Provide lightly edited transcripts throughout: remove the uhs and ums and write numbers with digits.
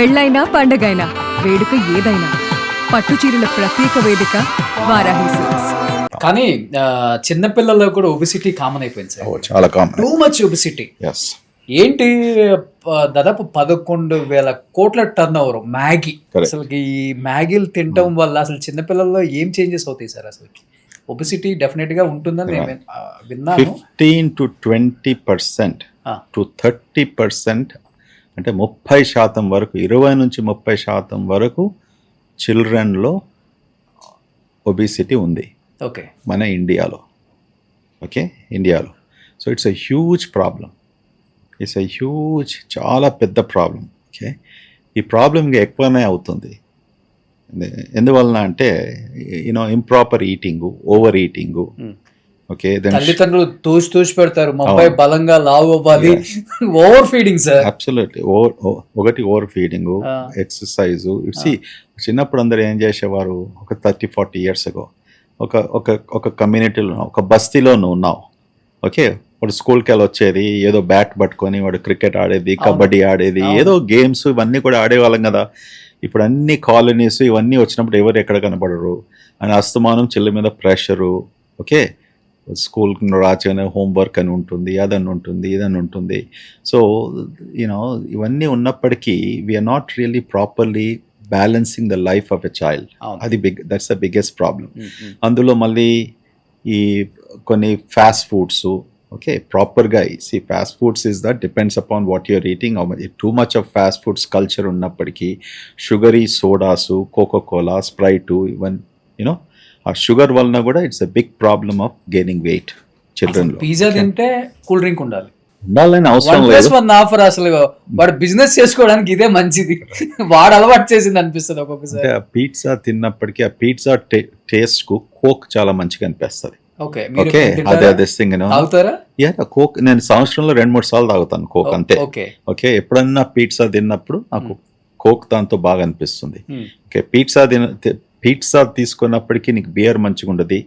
పెళ్ళైనా పండగైనా వేడుక ఏదైనా పట్టు చీరల ప్రత్యేక వేదిక వారాహి సిల్క్స్. కానీ చిన్నపిల్లల్లో కూడా ఒబిసిటీ కామన్ అయిపోయింది సార్. చాలా common. Too much obesity. Yes. ఏంటి దాదాపు 11,000 కోట్ల టర్న్ ఓవర్ మ్యాగీ. అసలు ఈ మ్యాగీలు తినటం వల్ల అసలు చిన్నపిల్లల్లో ఏం చేంజెస్ అవుతాయి సార్? అసలు ఒబిసిటీ డెఫినెట్ గా ఉంటుందని నేను విన్నాను. 15 to 20% to 30%, అంటే 30% వరకు, 20 నుంచి 30% వరకు చిల్డ్రన్లో ఒబిసిటీ ఉంది. ఓకే, మన ఇండియాలో. ఓకే, ఇండియాలో. So it's a huge problem. It's a huge, చాలా పెద్ద ప్రాబ్లం. ఓకే, ఈ ప్రాబ్లం ఇంకా ఎక్కువనే అవుతుంది. ఎందువలన అంటే improper eating, over eating. Okay, తల్లిదండ్రులు తూచి పెడతారు, మా అబ్బాయి బలంగా లావు అవ్వాలి. Over feeding sir. అబ్సల్యూట్లీ. ఒకటి ఓవర్ ఫీడింగ్, ఎక్సర్సైజ్. చిన్నప్పుడు అందరూ ఏం చేసేవారు? ఒక 30-40 years ago ఒక కమ్యూనిటీలో, ఒక బస్తీలో ఉన్నావు. ఓకే, వాడు స్కూల్కి వెళ్ళి వచ్చేది, ఏదో బ్యాట్ పట్టుకొని వాడు క్రికెట్ ఆడేది, కబడ్డీ ఆడేది, ఏదో గేమ్స్ ఇవన్నీ కూడా ఆడేవాళ్ళం కదా. ఇప్పుడు అన్ని కాలనీస్ ఇవన్నీ వచ్చినప్పుడు ఎవరు ఎక్కడ కనపడరు అని అస్తమానం చిల్ల మీద ప్రెషరు. ఓకే, స్కూల్కి రాగానే హోంవర్క్ అని ఉంటుంది, అదని ఉంటుంది, ఇదని ఉంటుంది. సో ఇవన్నీ ఉన్నప్పటికీ we're not really properly balancing the life of a child. అది దట్స్ ద బిగ్గెస్ట్ ప్రాబ్లం. అందులో మళ్ళీ ఈ కొన్ని ఫాస్ట్ ఫుడ్స్. ఓకే, ప్రాపర్గా fast foods is that depends upon what you're eating. Too much of fast foods culture ఉన్నప్పటికీ sugary sodas, coca cola, Sprite, even ఆ sugar వలన కూడా it's a big problem of gaining weight children లో. Pizza తింటే cool drink ఉండాలి, ఉండాలని అవసరం లేదు. ఆఫర్ అసలు వాడు బిజినెస్ చేసుకోవడానికి ఇదే మంచిది. వాడు అలవాటు చేసింది అనిపిస్తుంది ఒక్కొక్కసారి. పిజ్జా తిన్నప్పటికీ ఆ పిజ్జా టేస్ట్ కు కోక్ చాలా మంచిగా అనిపిస్తుంది. ఓకే, కోక్ నేను సంవత్సరంలో 2-3 సార్లు తాగుతాను కోక్, అంతే. ఓకే, ఎప్పుడన్నా పిజ్జా తిన్నప్పుడు నాకు కోక్ దాంతో బాగా అనిపిస్తుంది. ఓకే, పిజ్జా తీసుకున్నప్పటికీ నీకు బియర్ మంచిగా ఉండదు,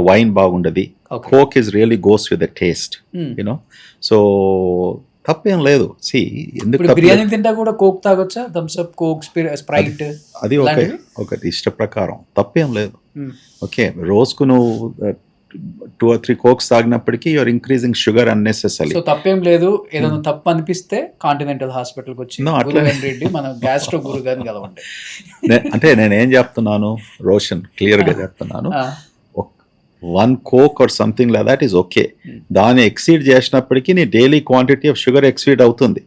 వైన్ బాగుండదు. Coke is really goes with the taste, so తప్పేం లేదు. ఎందుకు బిర్యానీ తింటా కూడా కోక్ తాగొచ్చా? థమ్స్ అప్, కోక్, స్ప్రైట్, అది ఒకటి ఇష్ట ప్రకారం, తప్పేం లేదు. ఓకే, రోజుకు నువ్వు 2 or 3 కోక్స్ తాగినప్పటికీ you're increasing sugar unnecessary. So తప్పేం లేదు. ఏదైనా తప్పు అనిపిస్తే కాంటినెంటల్ హాస్పిటల్కి వచ్చి రెడ్డి మన గ్యాస్ట్రో గురు గారిని కలవండి. అంటే నేనేం చెప్తున్నాను రోషన్, క్లియర్ గా చెప్తున్నాను, 1 coke or something like that is okay. దాన్ని ఎక్సీడ్ చేసినప్పటికీ నీ daily quantity of sugar exceed అవుతుంది.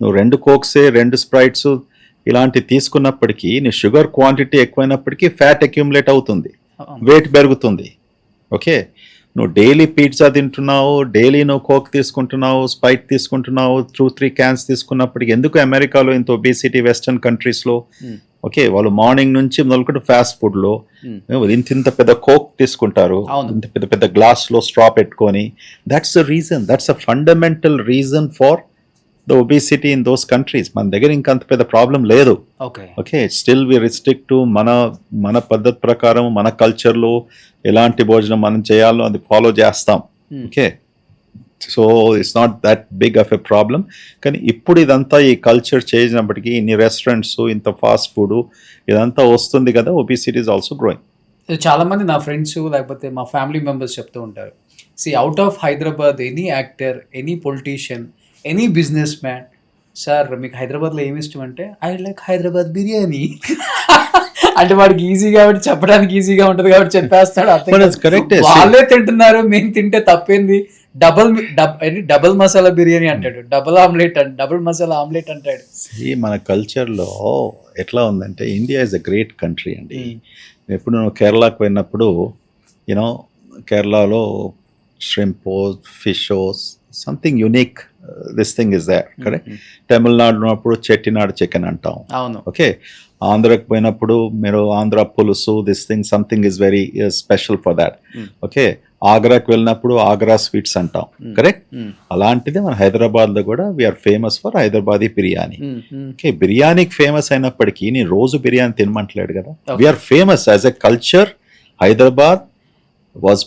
నువ్వు 2 కోక్సే, 2 స్ప్రైట్స్ ఇలాంటి తీసుకున్నప్పటికీ నీ షుగర్ క్వాంటిటీ ఎక్కువైనప్పటికీ ఫ్యాట్ అక్యూములేట్ అవుతుంది, వెయిట్ పెరుగుతుంది. ఓకే, నువ్వు డైలీ పిజ్జా తింటున్నావు, డైలీ నువ్వు కోక్ తీసుకుంటున్నావు, స్ప్రైట్ తీసుకుంటున్నావు, 2-3 క్యాన్స్ తీసుకున్నప్పటికీ ఎందుకు అమెరికాలో ఇంత ఒబేసిటీ వెస్టర్న్ కంట్రీస్లో? ఓకే, వాళ్ళు మార్నింగ్ నుంచి మొదలుకుంటే ఫాస్ట్ ఫుడ్లో ఇంత పెద్ద కోక్ తీసుకుంటారు, ఇంత పెద్ద పెద్ద గ్లాస్లో స్ట్రా పెట్టుకొని. That's the reason, that's a fundamental reason for the obesity in those countries. మన దగ్గర ఇంకా అంత పెద్ద ప్రాబ్లం లేదు. Okay, still we restrict to మన పద్ధతి ప్రకారం, మన కల్చర్లో ఎలాంటి భోజనం మనం చేయాలో అది ఫాలో చేస్తాం. Okay, so it's not that big of a problem. కానీ ఇప్పుడు ఇదంతా ఈ కల్చర్ చేసినప్పటికీ ఇన్ని రెస్టారెంట్స్, ఇంత ఫాస్ట్ ఫుడ్ ఇదంతా వస్తుంది కదా, ఒబేసిటీ ఇస్ ఆల్సో గ్రోయింగ్. చాలా మంది నా ఫ్రెండ్స్ లేకపోతే మా ఫ్యామిలీ మెంబర్స్ చెప్తూ ఉంటారు, out of Hyderabad any actor, any politician, any business man, sir మీకు హైదరాబాద్లో ఏమి ఇష్టం అంటే ఐ లైక్ హైదరాబాద్ బిర్యానీ. అంటే వాడికి ఈజీ కాబట్టి, చెప్పడానికి ఈజీగా ఉంటుంది కాబట్టి చెప్పేస్తాడు. వాళ్ళే తింటున్నారు, మేము తింటే తప్పేంది? డబుల్ మసాలా బిర్యానీ అంటాడు, డబుల్ మసాలా ఆమ్లెట్ అంటాడు. మన కల్చర్లో ఎట్లా ఉందంటే, India is a great country అండి. ఎప్పుడు నువ్వు కేరళకు పోయినప్పుడు కేరళలో ష్రింపో, ఫిషోస్, something unique this thing is there, correct. Tamil Nadu ఉన్నప్పుడు చెట్టినాడు చికెన్ అంటాం. ఓకే, ఆంధ్రాకి పోయినప్పుడు మీరు ఆంధ్ర పులుసు, this thing something is very special for that. Okay, ఆగ్రాకి వెళ్ళినప్పుడు ఆగ్రా స్వీట్స్ అంటాం, కరెక్ట్. అలాంటిది మన హైదరాబాద్ లో కూడా we're famous for Hyderabadi biryani. Okay, బిర్యానీకి ఫేమస్ అయినప్పటికీ నేను రోజు బిర్యానీ తినమంటలేడు కదా. We're famous as a culture. Hyderabad was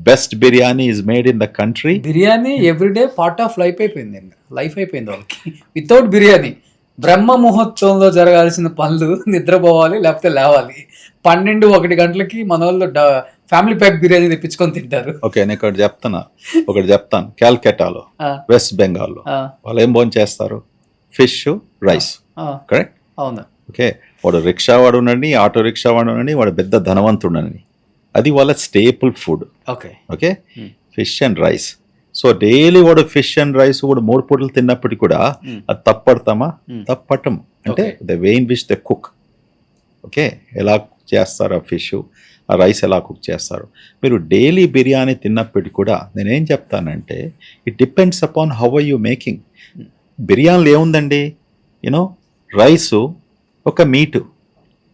best biryani is made in the country. Biryani everyday part of life అయిపోయింది వాళ్ళకి. వితౌట్ బిర్యానీ బ్రహ్మ ముహూర్తంలో జరగాల్సిన పనులు నిద్రపోవాలి లేకపోతే లేవాలి. 12-1 గంటలకి మన వాళ్ళు ఫ్యామిలీ ప్యాక్ బిర్యానీ తెప్పించుకొని తింటారు. ఓకే, నేను ఒకటి చెప్తాను. క్యాల్కటాలో, ఆ, వెస్ట్ బెంగాల్లో ఆ, వాళ్ళు ఏం భోజనం చేస్తారు? Fish, rice. ఆ, కరెక్ట్. అవును. ఓకే, వాడు రిక్షా వాడు ఉండండి, ఆటో రిక్షా వాడు ఉండండి, వాడు పెద్ద ధనవంతుడని, అది వాళ్ళ staple food. Okay. Okay, Hmm. Fish and rice. So daily వాడు ఫిష్ అండ్ రైస్ కూడా 3 పూటలు తిన్నప్పటికీ కూడా Hmm. అది తప్పడతామా? Hmm. తప్పటం. అంటే Okay. The way in which the cook. Okay, ఎలా కుక్ చేస్తారు ఆ ఫిష్, ఆ రైస్ ఎలా కుక్ చేస్తారు. మీరు డైలీ బిర్యానీ తిన్నప్పటికీ కూడా నేనేం చెప్తానంటే it depends upon how are you making. బిర్యానీలో ఏముందండి, యూనో రైసు, ఒక మీటు,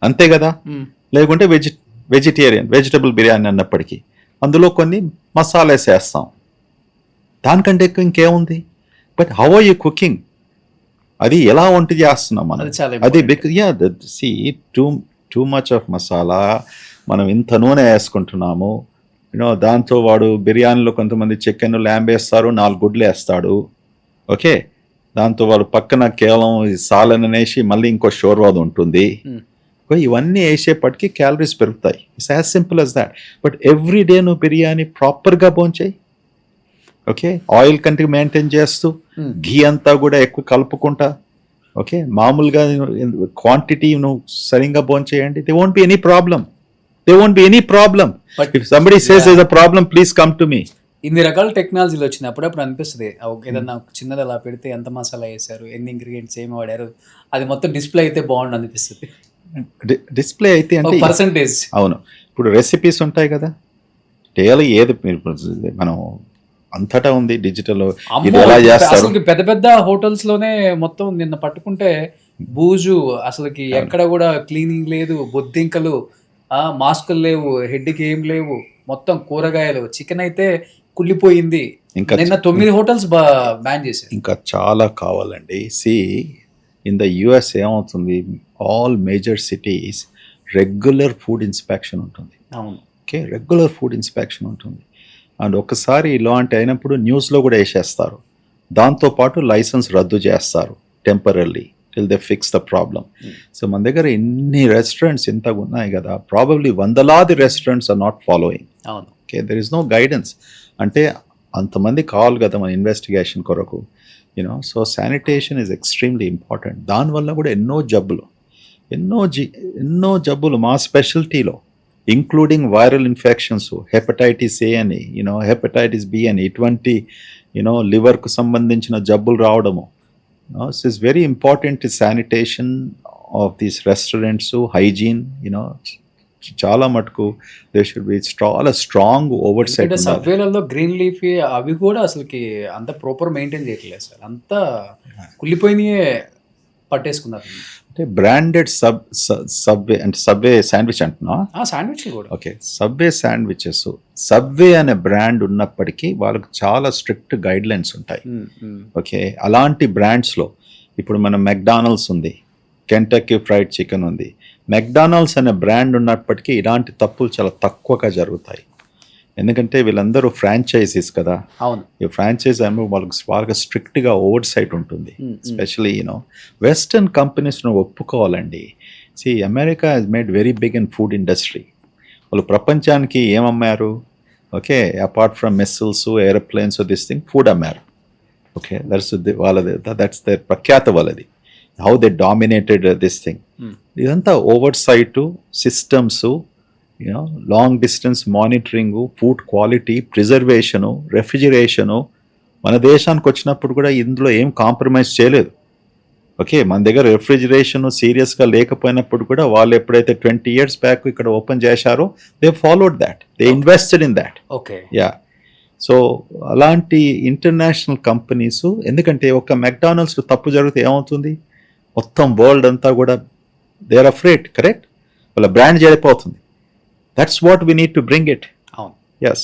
అంతే కదా. Hmm. లేకుంటే వెజిటబుల్ బిర్యానీ అన్నప్పటికీ అందులో కొన్ని మసాలాస్ వేస్తాం, దానికంటే ఎక్కువ ఇంకేముంది. But how are you cooking, అది ఎలా వంట చేస్తున్నాం మనం, అది చాలా అది important. See too much of masala, మనం ఇంత నూనె వేసుకుంటున్నాము. దాంతో వాడు బిర్యానీలో కొంతమంది చికెన్ ల్యాంబ్ వేస్తారు, 4 గుడ్లు వేస్తాడు. ఓకే, దాంతో వాడు పక్కన కేవలం సాలన్ అనేసి మళ్ళీ ఇంకో షోర్వాది ఉంటుంది. Hmm. ఇవన్నీ వేసేపటికి క్యాలరీస్ పెరుగుతాయి. It's as simple as that. But every day నువ్వు బిర్యానీ ప్రాపర్గా భోంచేయి. ఓకే, ఆయిల్ కంటే మెయింటైన్ చేస్తూ, Hmm. ఘీ అంతా కూడా ఎక్కువ కలుపుకుంటా. ఓకే, మామూలుగా క్వాంటిటీ నువ్వు సరిగ్గా భోంచేయండి. They won't be any problem. But- if somebody says there is a problem, please come to me. ఇన్ని రకాల టెక్నాలజీలు వచ్చినప్పుడు అప్పుడు అనిపిస్తుంది ఏదన్నా చిన్నది అలా పెడితే ఎంత మసాలా వేశారు, ఎన్ని ఇంగ్రీడియంట్స్ ఏమి వాడారు, అది మొత్తం డిస్ప్లే అయితే బాగుండు అనిపిస్తుంది. డిస్ప్లే అయితే అంటే పర్సంటేజ్. అవును, ఇప్పుడు రెసిపీస్ ఉంటాయి కదా, డైలీ ఏది మనం అంతటా ఉంది డిజిటల్, ఇది ఎలా చేస్తారు. అసలు పెద్ద పెద్ద హోటల్స్ లోనే మొత్తం నిన్న పట్టుకుంటే బూజు, అసలుకి ఎక్కడ కూడా క్లీనింగ్ లేదు, బొద్దింకలు, మాస్కులు లేవు, హెడ్కి ఏం లేవు, మొత్తం కూరగాయలు, చికెన్ అయితే కుళ్ళిపోయింది. ఇంకా నిన్న 9 హోటల్స్ బ్యాన్ చేశారు. ఇంకా చాలా కావాలండి. సి ఇన్ ద యుఎస్ ఏమవుతుంది, all major cities regular food inspection ఉంటుంది. అవును. ఓకే, రెగ్యులర్ ఫుడ్ ఇన్స్పెక్షన్ ఉంటుంది. అండ్ ఒకసారి ఇలాంటి అయినప్పుడు న్యూస్లో కూడా వేసేస్తారు. దాంతోపాటు లైసెన్స్ రద్దు చేస్తారు temporary till they fix the problem. So మన దగ్గర ఎన్ని రెస్టారెంట్స్ ఇంతగా ఉన్నాయి కదా, ప్రాబబ్లీ వందలాది రెస్టారెంట్స్ ఆర్ నాట్ ఫాలోయింగ్. అవును. Okay, there is no guidance. అంటే అంతమంది కావాలి కదా మన ఇన్వెస్టిగేషన్ కొరకు. So sanitation is extremely important. దానివల్ల కూడా ఎన్నో జబ్బులు మా స్పెషాలిటీలో, including viral infections, hepatitis A అని, హెపటైటిస్ బి అని, ఇటువంటి లివర్కు సంబంధించిన జబ్బులు రావడము. It's is very important sanitation of these restaurants, hygiene. చాలా మటుకు దే షుడ్ బి చాలా స్ట్రాంగ్ ఓవర్ సైట్. సబ్వేలలో గ్రీన్ లీఫీ అవి కూడా అసలుకి అంత ప్రాపర్ మెయింటైన్ చేయట్లేదు సార్, అంతా కుళ్ళిపోయినాయే పట్టేసుకున్నారు. అంటే బ్రాండెడ్ సబ్వే అంటే సబ్వే శాండ్విచ్ అంటున్నా. శాండ్విచ్ కూడా ఓకే, సబ్వే శాండ్విచెస్, సబ్వే అనే బ్రాండ్ ఉన్నప్పటికీ వాళ్ళకి చాలా స్ట్రిక్ట్ గైడ్ లైన్స్ ఉంటాయి. ఓకే, అలాంటి బ్రాండ్స్లో ఇప్పుడు మన మెక్డానల్డ్స్ ఉంది, కెంటకీ ఫ్రైడ్ చికెన్ ఉంది. మెక్డానల్డ్స్ అనే బ్రాండ్ ఉన్నప్పటికీ ఇలాంటి తప్పులు చాలా తక్కువగా జరుగుతాయి. ఎందుకంటే వీళ్ళందరూ ఫ్రాంచైజీస్ కదా. అవును. ఈ ఫ్రాంచైజ్ ఏమో వాళ్ళకి స్ట్రిక్ట్గా ఓవర్ సైట్ ఉంటుంది. ఎస్పెషలీ వెస్టర్న్ కంపెనీస్ను ఒప్పుకోవాలండి. America has made very big in food industry. వాళ్ళు ప్రపంచానికి ఏమమ్మారు? Okay, apart from missiles, aeroplanes, this thing, food అమ్మారు. ఓకే, దట్స్ ద ప్రఖ్యాత వాళ్ళది. How they dominated this thing. ఇదంతా oversight, systems, long distance monitoring, food quality, preservation, refrigeration. మన దేశానికి వచ్చినప్పుడు కూడా ఇందులో ఏం కాంప్రమైజ్ చేయలేదు. ఓకే, మన దగ్గర రెఫ్రిజిరేషన్ సీరియస్గా లేకపోయినప్పుడు కూడా వాళ్ళు ఎప్పుడైతే 20 years బ్యాక్ ఇక్కడ ఓపెన్ చేశారో they followed that, they invested in that. Okay, yeah. So అలాంటి ఇంటర్నేషనల్ కంపెనీస్, ఎందుకంటే ఒక మెక్డానల్డ్స్ తప్పు జరిగితే ఏమవుతుంది, మొత్తం వరల్డ్ అంతా కూడా దే ఆర్ అఫ్రేడ్. కరెక్ట్, వాళ్ళ బ్రాండ్ చెడిపోతుంది. That's what we need to bring it. అవును. Yes.